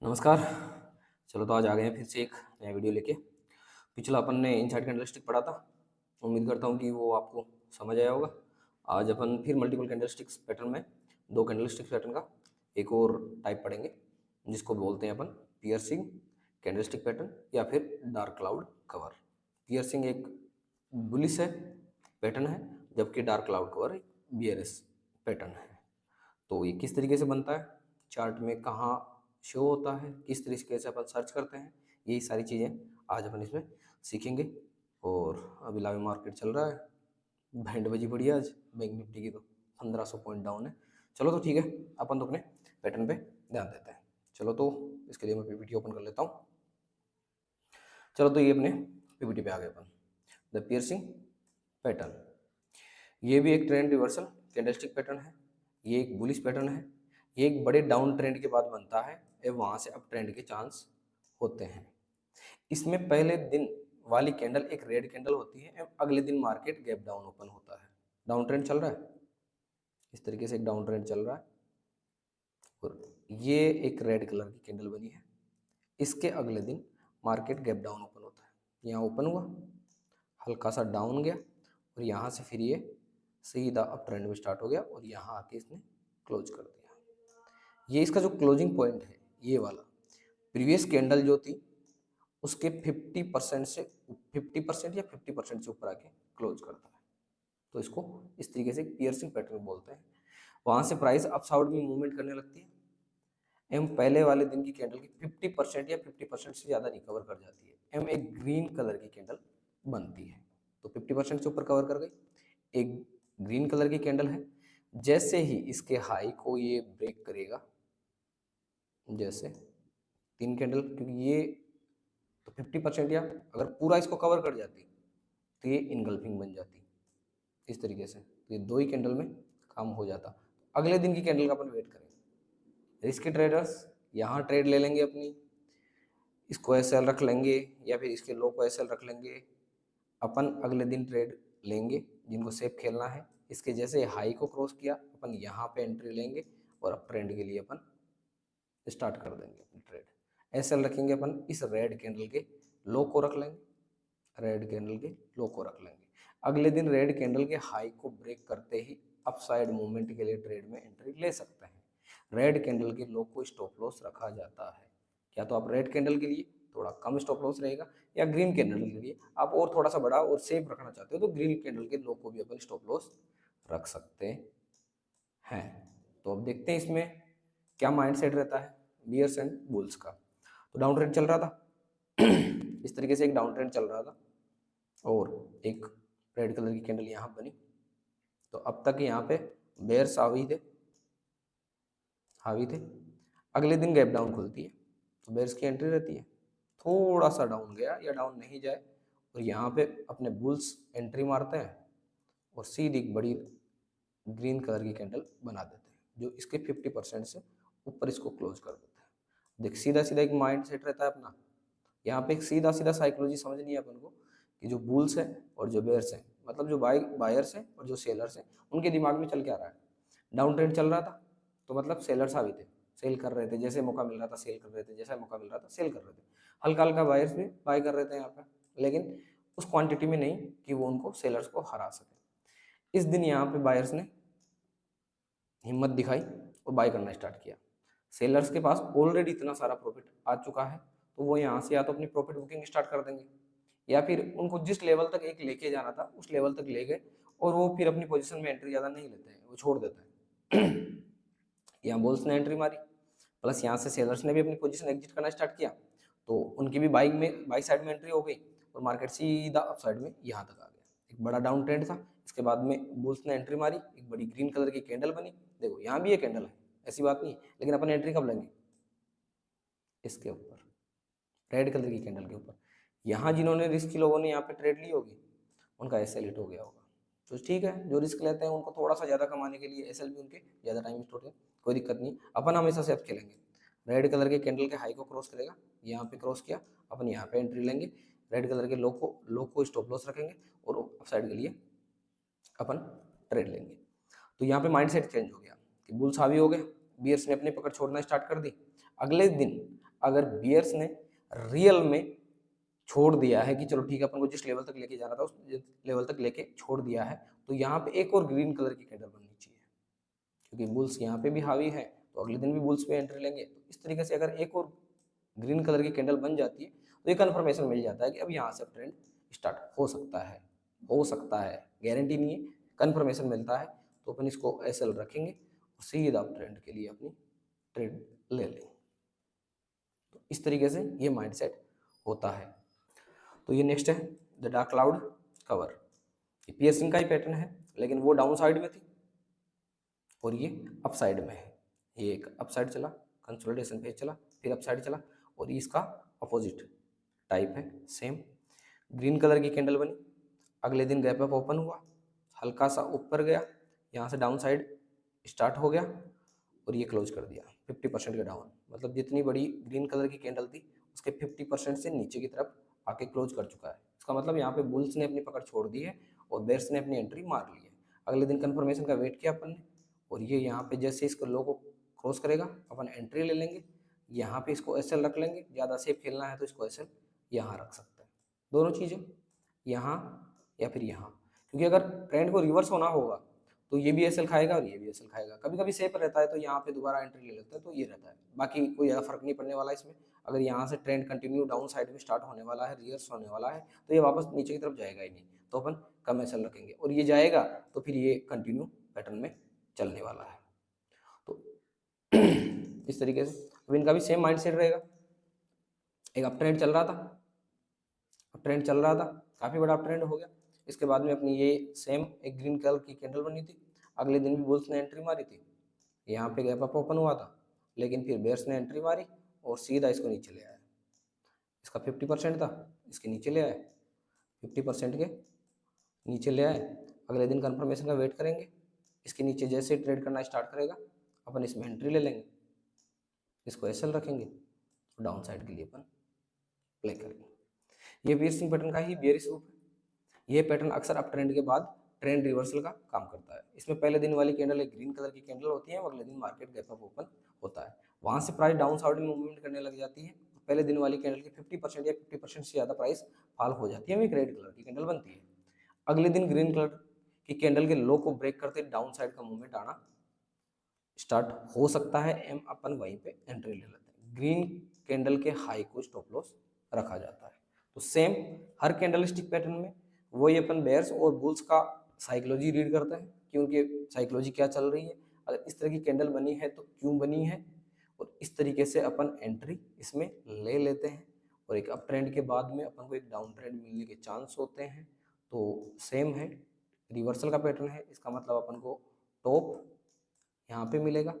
नमस्कार। चलो तो आज आ गए हैं फिर से एक नया वीडियो लेके। पिछला अपन ने इनसाइड कैंडलस्टिक पढ़ा था। उम्मीद करता हूँ कि वो आपको समझ आया होगा। आज अपन फिर मल्टीपल कैंडलस्टिक्स पैटर्न में दो कैंडलस्टिक्स पैटर्न का एक और टाइप पढ़ेंगे, जिसको बोलते हैं अपन पियर्सिंग कैंडलस्टिक पैटर्न या फिर डार्क क्लाउड कवर। पियर्सिंग एक बुलिश है पैटर्न है, जबकि डार्क क्लाउड कवर एक बियरिश पैटर्न है। तो ये किस तरीके से बनता है, चार्ट में कहाँ शो होता है, किस तरीके से अपन सर्च करते हैं, यही सारी चीज़ें आज अपन इसमें सीखेंगे। और अभी लाइव मार्केट चल रहा है, बैंड बजी पड़ी है आज बैंक निफ्टी की, तो 1500 पॉइंट डाउन है। चलो तो ठीक है, अपन तो अपने पैटर्न पे ध्यान देते हैं। चलो तो इसके लिए मैं पीपीटी ओपन कर लेता हूँ। चलो तो ये अपने पीपीटी पे आ गए अपन, द पियर्सिंग पैटर्न। ये भी एक ट्रेंड रिवर्सल कैंडलस्टिक पैटर्न है, ये एक बुलिश पैटर्न है। ये एक बड़े डाउन ट्रेंड के बाद बनता है और वहाँ से अप ट्रेंड के चांस होते हैं। इसमें पहले दिन वाली कैंडल एक रेड कैंडल होती है एवं अगले दिन मार्केट गैप डाउन ओपन होता है। डाउन ट्रेंड चल रहा है, इस तरीके से एक डाउन ट्रेंड चल रहा है और ये एक रेड कलर की कैंडल बनी है। इसके अगले दिन मार्केट गैप डाउन ओपन होता है। यहाँ ओपन हुआ, हल्का सा डाउन गया और यहाँ से फिर ये सीधा अप ट्रेंड में स्टार्ट हो गया और यहाँ आके इसने क्लोज कर दिया। ये इसका जो क्लोजिंग पॉइंट है, ये वाला प्रीवियस कैंडल जो थी उसके 50% से 50% या 50% से ऊपर आके क्लोज करता है। तो इसको इस तरीके से पियर्सिंग पैटर्न बोलते हैं। वहाँ से प्राइस अपसाइड में मूवमेंट करने लगती है एम पहले वाले दिन की कैंडल की 50% या 50% से ज़्यादा रिकवर कर जाती है एम एक ग्रीन कलर की कैंडल बनती है। तो 50% से ऊपर कवर कर गई, एक ग्रीन कलर की कैंडल है। जैसे ही इसके हाई को ये ब्रेक करेगा, जैसे तीन कैंडल, क्योंकि ये तो 50% या अगर पूरा इसको कवर कर जाती तो ये इनगल्फिंग बन जाती इस तरीके से, तो ये दो ही कैंडल में काम हो जाता। अगले दिन की कैंडल का अपन वेट करेंगे। रिस्की ट्रेडर्स यहाँ ट्रेड ले लेंगे अपनी, इसको एसएल रख लेंगे या फिर इसके लो को एसएल रख लेंगे। अपन अगले दिन ट्रेड लेंगे जिनको सेफ खेलना है। इसके जैसे हाई को क्रॉस किया अपन यहाँ पे एंट्री लेंगे और अब ट्रेंड के लिए अपन स्टार्ट कर देंगे अपनी ट्रेड। एसएल रखेंगे अपन इस रेड कैंडल के लो को रख लेंगे, रेड कैंडल के लो को रख लेंगे। अगले दिन रेड कैंडल के हाई को ब्रेक करते ही अपसाइड मूवमेंट के लिए ट्रेड में एंट्री ले सकते हैं। रेड कैंडल के लो को स्टॉप लॉस रखा जाता है। क्या तो आप रेड कैंडल के लिए थोड़ा कम स्टॉप लॉस रहेगा, या ग्रीन कैंडल के लिए आप और थोड़ा सा बड़ा और सेफ रखना चाहते हो तो ग्रीन कैंडल के लो को भी अपन स्टॉप लॉस रख सकते हैं। तो अब देखते हैं इसमें क्या माइंड सेट रहता है बियर्स एंड बुल्स का। तो डाउन ट्रेंड चल रहा था इस तरीके से एक डाउन ट्रेंड चल रहा था और एक रेड कलर की कैंडल यहाँ बनी। तो अब तक यहाँ पे बेयर्स हावी थे। अगले दिन गैप डाउन खुलती है तो बेयर्स की एंट्री रहती है। थोड़ा सा डाउन गया या डाउन नहीं जाए और यहाँ पे अपने बुल्स एंट्री मारते हैं और सीधी बड़ी ग्रीन कलर की कैंडल बना देते हैं जो इसके 50% से ऊपर इसको क्लोज कर देते हैं। देख सीधा सीधा एक माइंड सेट रहता है अपना। यहाँ पे एक सीधा सीधा साइकोलॉजी समझनी है अपन को कि जो बुल्स हैं और जो बेयर्स हैं, मतलब जो बायर्स हैं और जो सेलर्स हैं, उनके दिमाग में चल क्या रहा है। डाउन ट्रेंड चल रहा था तो मतलब सेलर्स हावी थे, सेल कर रहे थे, जैसे मौका मिल रहा था सेल कर रहे थे, जैसा मौका मिल रहा था सेल कर रहे थे। हल्का हल्का बायर्स भी बाय कर रहे थे यहाँ पे, लेकिन उस क्वांटिटी में नहीं कि वो उनको सेलर्स को हरा सके। इस दिन यहाँ पे बायर्स ने हिम्मत दिखाई और बाय करना स्टार्ट किया। सेलर्स के पास ऑलरेडी इतना सारा प्रॉफिट आ चुका है तो वो यहाँ से या तो अपनी प्रॉफिट बुकिंग स्टार्ट कर देंगे या फिर उनको जिस लेवल तक एक लेके जाना था उस लेवल तक ले गए और वो फिर अपनी पोजीशन में एंट्री ज़्यादा नहीं लेते हैं, वो छोड़ देते हैं। यहाँ बुल्स ने एंट्री मारी, प्लस यहाँ से सेलर्स ने भी अपनी पोजीशन एग्जिट करना स्टार्ट किया तो उनकी भी बाई साइड में एंट्री हो गई और मार्केट सीधा अप साइड में यहाँ तक आ गया। एक बड़ा डाउन ट्रेंड था, इसके बाद में बुल्स ने एंट्री मारी, एक बड़ी ग्रीन कलर की कैंडल बनी। देखो यहाँ भी ये कैंडल है, ऐसी बात नहीं है, लेकिन अपन एंट्री कब लेंगे, इसके ऊपर, रेड कलर की कैंडल के ऊपर। यहाँ जिन्होंने रिस्क लोगों ने यहाँ पे ट्रेड ली होगी उनका एसएल हिट हो गया होगा। तो ठीक है, जो रिस्क लेते हैं उनको थोड़ा सा ज़्यादा कमाने के लिए एसएल भी उनके ज़्यादा टाइम स्टोर है, कोई दिक्कत नहीं। अपन हमेशा सेफ खेलेंगे। रेड कलर के कैंडल के हाई को क्रॉस करेगा, यहाँ पे क्रॉस किया, अपन यहाँ पे एंट्री लेंगे। रेड कलर के लो को स्टॉप लॉस रखेंगे और अप साइड के लिए अपन ट्रेड लेंगे। तो यहाँ पे माइंड सेट चेंज हो गया कि बुल्स हावी हो गए, बियर्स ने अपनी पकड़ छोड़ना स्टार्ट कर दी। अगले दिन अगर बियर्स ने रियल में छोड़ दिया है कि चलो ठीक है अपन को जिस लेवल तक लेके जाना था उस लेवल तक लेके छोड़ दिया है, तो यहाँ पे एक और ग्रीन कलर की कैंडल बननी चाहिए, क्योंकि बुल्स यहाँ पे भी हावी है तो अगले दिन भी बुल्स पे एंट्री लेंगे। तो इस तरीके से अगर एक और ग्रीन कलर की कैंडल बन जाती है तो ये कन्फर्मेशन मिल जाता है कि अब यहाँ से ट्रेंड स्टार्ट हो सकता है, गारंटी नहीं है, कन्फर्मेशन मिलता है। तो अपन इसको एसएल रखेंगे और सीधा ट्रेंड के लिए अपनी ट्रेड ले लेंगे। तो इस तरीके से ये माइंडसेट होता है। तो ये नेक्स्ट है द डार्क क्लाउड कवर। ये पियर्सिंग का ही पैटर्न है, लेकिन वो डाउन साइड में थी और ये अप साइड में है। ये एक अप साइड चला, कंसोलिडेशन फेज चला, फिर अप साइड चला, और ये इसका अपोजिट टाइप है। सेम ग्रीन कलर की कैंडल बनी, अगले दिन गैप अप ओपन हुआ, हल्का सा ऊपर गया, यहाँ से डाउन साइड स्टार्ट हो गया और ये क्लोज कर दिया 50% के डाउन। मतलब जितनी बड़ी ग्रीन कलर की कैंडल थी उसके 50% से नीचे की तरफ आके क्लोज कर चुका है। इसका मतलब यहाँ पे बुल्स ने अपनी पकड़ छोड़ दी है और बेयर्स ने अपनी एंट्री मार ली है। अगले दिन कंफर्मेशन का वेट किया अपन ने, और ये यहाँ पे जैसे इसको लो को क्रॉस करेगा अपन एंट्री ले लेंगे। यहाँ पे इसको एसएल रख लेंगे, ज़्यादा सेफ खेलना है तो इसको एसएल यहाँ रख सकते हैं। दोनों चीज़ें यहाँ या फिर यहाँ, क्योंकि अगर ट्रेंड को रिवर्स होना होगा तो ये भी एसएल खाएगा और ये भी एसएल खाएगा। कभी कभी सेफ रहता है तो यहाँ पे दोबारा एंट्री ले लेते हैं, तो ये रहता है, बाकी कोई ज़्यादा फर्क नहीं पड़ने वाला इसमें। अगर यहाँ से ट्रेंड कंटिन्यू डाउन साइड में स्टार्ट होने वाला है, रिवर्स होने वाला है, तो ये वापस नीचे की तरफ जाएगा ही नहीं, तो अपन कम एसएल रखेंगे, और ये जाएगा तो फिर ये कंटिन्यू पैटर्न में चलने वाला है। तो इस तरीके से अब इनका भी सेम माइंड सेट रहेगा। एक अप ट्रेंड चल रहा था, काफ़ी बड़ा अप ट्रेंड हो गया। इसके बाद में अपनी ये सेम एक ग्रीन कलर की कैंडल बनी थी, अगले दिन भी बुल्स ने एंट्री मारी थी, यहाँ पे गैप अप ओपन हुआ था, लेकिन फिर बेयर्स ने एंट्री मारी और सीधा इसको नीचे ले आया। इसका 50% था, इसके नीचे ले आए, 50% के नीचे ले आए। अगले दिन कंफर्मेशन का वेट करेंगे, इसके नीचे जैसे ट्रेड करना स्टार्ट करेगा अपन इसमें एंट्री ले लेंगे, इसको एसएल रखेंगे, तो डाउन साइड के लिए अपन प्ले करेंगे। ये पियर्सिंग पैटर्न का ही बेयरिश रूप है। ये पैटर्न अक्सर अप ट्रेंड के बाद ट्रेंड रिवर्सल का काम करता है। इसमें पहले दिन वाली कैंडल एक ग्रीन कलर की कैंडल होती है, अगले दिन मार्केट गैप अप ओपन होता है, वहां से प्राइस डाउन साइड में मूवमेंट करने लग जाती है। पहले दिन वाली कैंडल की 50% या 50% से ज़्यादा प्राइस फॉल हो जाती है, एक रेड कलर की कैंडल बनती है। अगले दिन ग्रीन कलर की कैंडल के लो को ब्रेक करते डाउन साइड का मूवमेंट आना स्टार्ट हो सकता है, एम अपन वहीं पे एंट्री ले लेते हैं। ग्रीन कैंडल के हाई को स्टॉप लॉस रखा जाता है। तो सेम हर कैंडल स्टिक पैटर्न में वही अपन बेयर्स और बुल्स का साइकोलॉजी रीड करते हैं कि उनके साइकोलॉजी क्या चल रही है, अगर इस तरह की कैंडल बनी है तो क्यों बनी है, और इस तरीके से अपन एंट्री इसमें ले लेते हैं। और एक अप ट्रेंड के बाद में अपन को एक डाउन ट्रेंड मिलने के चांस होते हैं। तो सेम है, रिवर्सल का पैटर्न है, इसका मतलब अपन को टॉप यहाँ पे मिलेगा,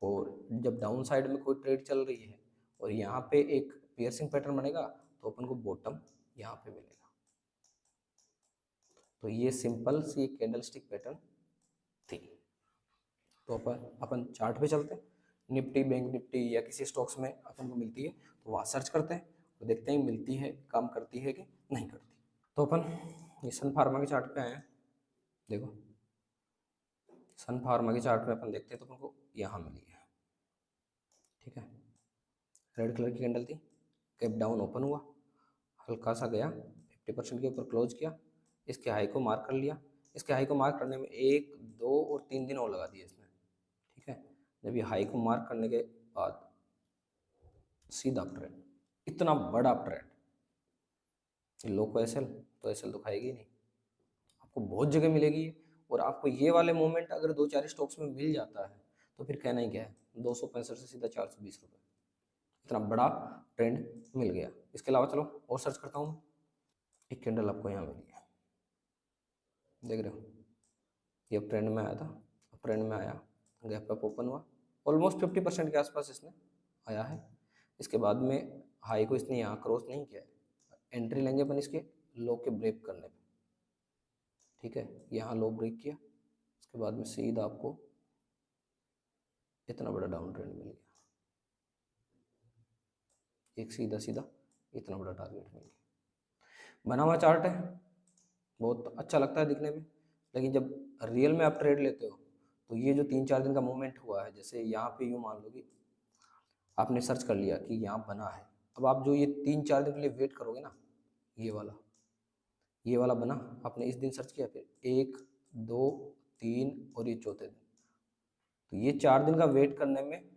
और जब डाउन साइड में कोई ट्रेड चल रही है और यहाँ पे एक पियर्सिंग पैटर्न बनेगा तो अपन को बॉटम यहाँ पे मिलेगा। तो ये सिंपल सी एक कैंडल स्टिक पैटर्न थी। तो अपन चार्ट पे चलते हैं, निफ्टी बैंक निफ्टी या किसी स्टॉक्स में अपन को मिलती है तो वहाँ सर्च करते हैं तो देखते हैं मिलती है, काम करती है कि नहीं करती। तो अपन ये सन फार्मा के चार्ट पे आए हैं, देखो सन फार्मा के चार्ट पे अपन देखते हैं तो अपन को यहाँ मिली है, ठीक है, रेड कलर की कैंडल थी, कैप डाउन ओपन हुआ, हल्का सा गया 50% के ऊपर क्लोज किया, इसके हाई को मार्क कर लिया। इसके हाई को मार्क करने में 1, 2 और 3 दिन और लगा दिए इसने, ठीक है। जब ये हाई को मार्क करने के बाद सीधा अप ट्रेंड, इतना बड़ा अप ट्रेंड, लो को एसएल तो एसएल तो खाएगी नहीं, आपको बहुत जगह मिलेगी। और आपको ये वाले मोमेंट अगर 2-4 स्टॉक्स में मिल जाता है तो फिर कहना ही क्या है, 265 से सीधा 420 रुपये, इतना बड़ा ट्रेंड मिल गया। इसके अलावा चलो और सर्च करता हूँ, एक कैंडल आपको यहाँ मिली है, देख रहे हो, ये अप ट्रेंड में आया था, अप ट्रेंड में आया, गैप अप ओपन हुआ, ऑलमोस्ट 50% के आसपास इसने आया है। इसके बाद में हाई को इसने यहाँ क्रॉस नहीं किया है, एंट्री लेंगे अपन इसके लो के ब्रेक करने पे, ठीक है, यहाँ लो ब्रेक किया, उसके बाद में सीधा आपको इतना बड़ा डाउन ट्रेंड मिल गया, एक सीधा सीधा इतना बड़ा टारगेट मिल गया। बना हुआ चार्ट है, बहुत अच्छा लगता है दिखने में, लेकिन जब रियल में आप ट्रेड लेते हो तो ये जो 3-4 दिन का मूवमेंट हुआ है, जैसे यहाँ पे यूँ मान लो कि आपने सर्च कर लिया कि यहाँ बना है। अब आप जो ये 3-4 दिन के लिए वेट करोगे ना, ये वाला बना, आपने इस दिन सर्च किया, फिर 1, 2, 3 और ये चौथे दिन, तो ये 4 दिन का वेट करने में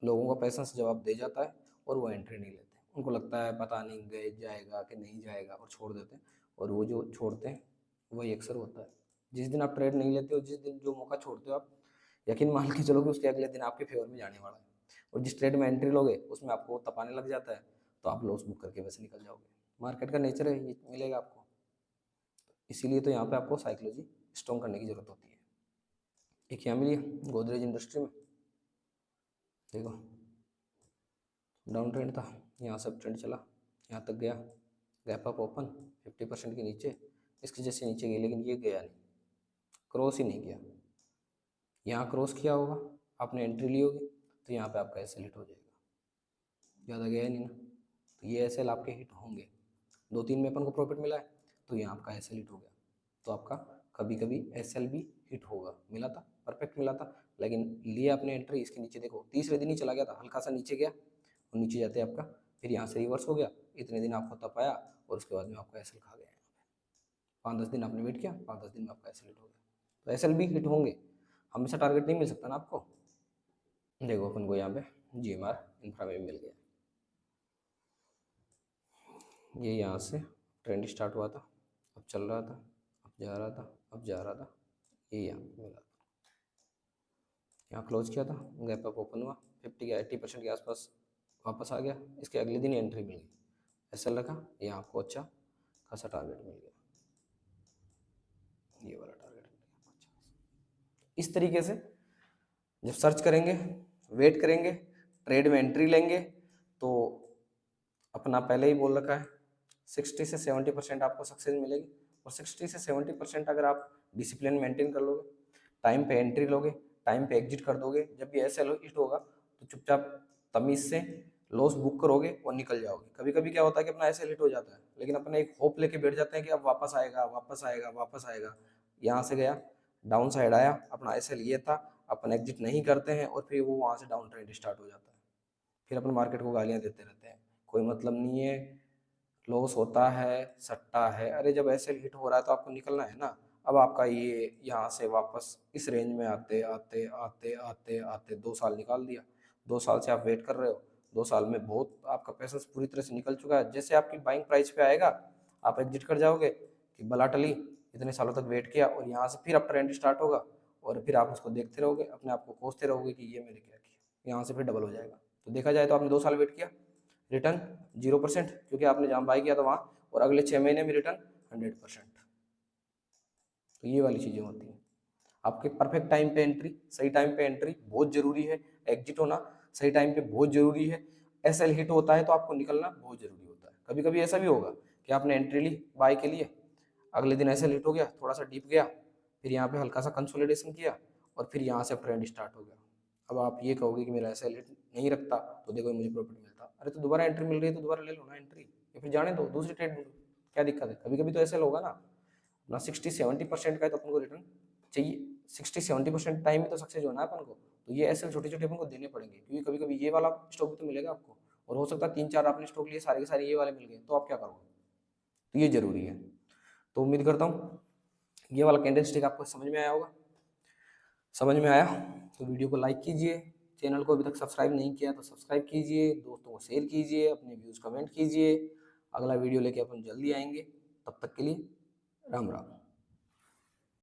लोगों का पेशेंस जवाब दे जाता है और वो एंट्री नहीं लेते। उनको लगता है पता नहीं गए जाएगा कि नहीं जाएगा और छोड़ देते हैं। और वो जो छोड़ते हैं वही अक्सर होता है। जिस दिन आप ट्रेड नहीं लेते हो, जिस दिन जो मौका छोड़ते हो आप, यकीन मान के चलो कि उसके अगले दिन आपके फेवर में जाने वाला है। और जिस ट्रेड में एंट्री लोगे उसमें आपको तपाने लग जाता है, तो आप लॉस बुक करके वैसे निकल जाओगे। मार्केट का नेचर है, ये मिलेगा आपको। इसीलिए तो यहाँ पे आपको साइकोलॉजी स्ट्रॉन्ग करने की जरूरत होती है। एक यहाँ मिली गोदरेज इंडस्ट्री में, देखो डाउन ट्रेंड था, यहाँ से ट्रेंड चला, यहाँ तक गया, गैप अप ओपन 50% के नीचे, इसके जैसे नीचे गई, लेकिन ये गया नहीं, क्रॉस ही नहीं किया। यहाँ क्रॉस किया होगा, आपने एंट्री ली होगी, तो यहाँ पे आपका एसएल हिट हो जाएगा। ज़्यादा गया नहीं ना, तो ये एसएल आपके हिट होंगे। 2-3 में अपन को प्रॉफिट मिला है, तो यहाँ आपका एसएल हिट हो गया। तो आपका कभी कभी एसएल भी हिट होगा। मिला था, परफेक्ट मिला था, लेकिन लिए आपने एंट्री, इसके नीचे देखो तीसरे दिन ही चला गया था, हल्का सा नीचे गया और नीचे जाते आपका फिर यहाँ से रिवर्स हो गया। इतने दिन आपको तपाया और उसके बाद में आपका एसएल खा गया। 5-10 दिन आपने वेट किया, 5-10 दिन में आपका एसएल हिट हो गया। तो एसएल भी हिट होंगे, हमेशा टारगेट नहीं मिल सकता ना आपको। देखो अपन को यहाँ पे जीएमआर इंफ्रा में मिल गया। ये यहाँ से ट्रेंड स्टार्ट हुआ था, अब चल रहा था, अब जा रहा था, अब जा रहा था, ये यहाँ पे मिला था। यहाँ क्लोज किया था, गैप अप ओपन हुआ, 50 या 80% के आसपास वापस आ गया। इसके अगले दिन एंट्री मिल गई, एसएल रखा, यहाँ आपको अच्छा खासा टारगेट मिल गया, ये वाला टारगेट मिल गया 50। इस तरीके से जब सर्च करेंगे, वेट करेंगे, ट्रेड में एंट्री लेंगे, तो अपना पहले ही बोल रखा है 60 से 70% आपको सक्सेस मिलेगी। और 60 से 70% अगर आप डिसिप्लिन मेंटेन कर लोगे, टाइम पे एंट्री लोगे, टाइम पे एग्जिट कर दोगे, जब भी ऐसे हिट होगा तो चुपचाप तमीज से लॉस बुक करोगे और निकल जाओगे। कभी कभी क्या होता है कि अपना ऐसे हिट हो जाता है, लेकिन अपने एक होप लेके बैठ जाते हैं कि अब वापस आएगा, वापस आएगा, वापस आएगा। यहाँ से गया, डाउन साइड आया, अपना ऐसे लिए था, अपन एग्जिट नहीं करते हैं और फिर वो वहाँ से डाउन ट्रेंड स्टार्ट हो जाता है। फिर अपन मार्केट को गालियाँ देते रहते हैं, कोई मतलब नहीं है, लॉस होता है, सट्टा है। अरे जब ऐसे हिट हो रहा है तो आपको निकलना है ना। अब आपका ये यहाँ से वापस इस रेंज में आते आते आते आते आते 2 साल निकाल दिया। 2 साल से आप वेट कर रहे हो, 2 साल में बहुत आपका पैसा पूरी तरह से निकल चुका है। जैसे आपकी बाइंग प्राइस पे आएगा, आप एग्जिट कर जाओगे कि बला टली, इतने सालों तक वेट किया, और यहाँ से फिर अब ट्रेंड स्टार्ट होगा और फिर आप उसको देखते रहोगे, अपने आप को कोसते रहोगे कि ये मैंने क्या किया। यहाँ से फिर डबल हो जाएगा। तो देखा जाए तो आपने 2 साल वेट किया, रिटर्न 0%, क्योंकि आपने जहाँ बाई किया था वहाँ, और अगले 6 महीने में रिटर्न 100%। तो ये वाली चीज़ें होती हैं। आपके परफेक्ट टाइम पे एंट्री, सही टाइम पे एंट्री बहुत जरूरी है, एग्जिट होना सही टाइम पे बहुत जरूरी है। एसएल हिट होता है तो आपको निकलना बहुत जरूरी होता है। कभी कभी ऐसा भी होगा कि आपने एंट्री ली बाय के लिए, अगले दिन एसएल हिट हो गया, थोड़ा सा डीप गया, फिर यहाँ पे हल्का सा कंसोलिडेशन किया और फिर यहाँ से ट्रेंड स्टार्ट हो गया। अब आप ये कहोगे कि मेरा एसएल हिट नहीं रखता तो देखो मुझे प्रॉफिट मिलता। अरे तो दोबारा एंट्री मिल रही है तो दोबारा ले लो ना एंट्री, या फिर जाने दो, दूसरी ट्रेड ढूंढो, क्या दिक्कत है। कभी कभी तो एसएल होगा ना, अपना 60-70% का है तो अपन को रिटर्न चाहिए। 60-70% टाइम में तो सक्सेस होना है अपन को, तो ये एसएल छोटे छोटे अपन को देने पड़ेंगे, क्योंकि कभी कभी ये वाला स्टॉक भी तो मिलेगा आपको, और हो सकता है 3-4 आपने स्टॉक लिए, सारे के सारे ये वाले मिल गए, तो आप क्या करोगे। तो ये जरूरी है। तो उम्मीद करता हूँ ये वाला कैंडल स्टिक आपको समझ में आया होगा। समझ में आया तो वीडियो को लाइक कीजिए, चैनल को अभी तक सब्सक्राइब नहीं किया तो सब्सक्राइब कीजिए, दोस्तों को शेयर कीजिए, अपने व्यूज़ कमेंट कीजिए। अगला वीडियो लेके अपन जल्दी आएंगे, तब तक के लिए राम राम।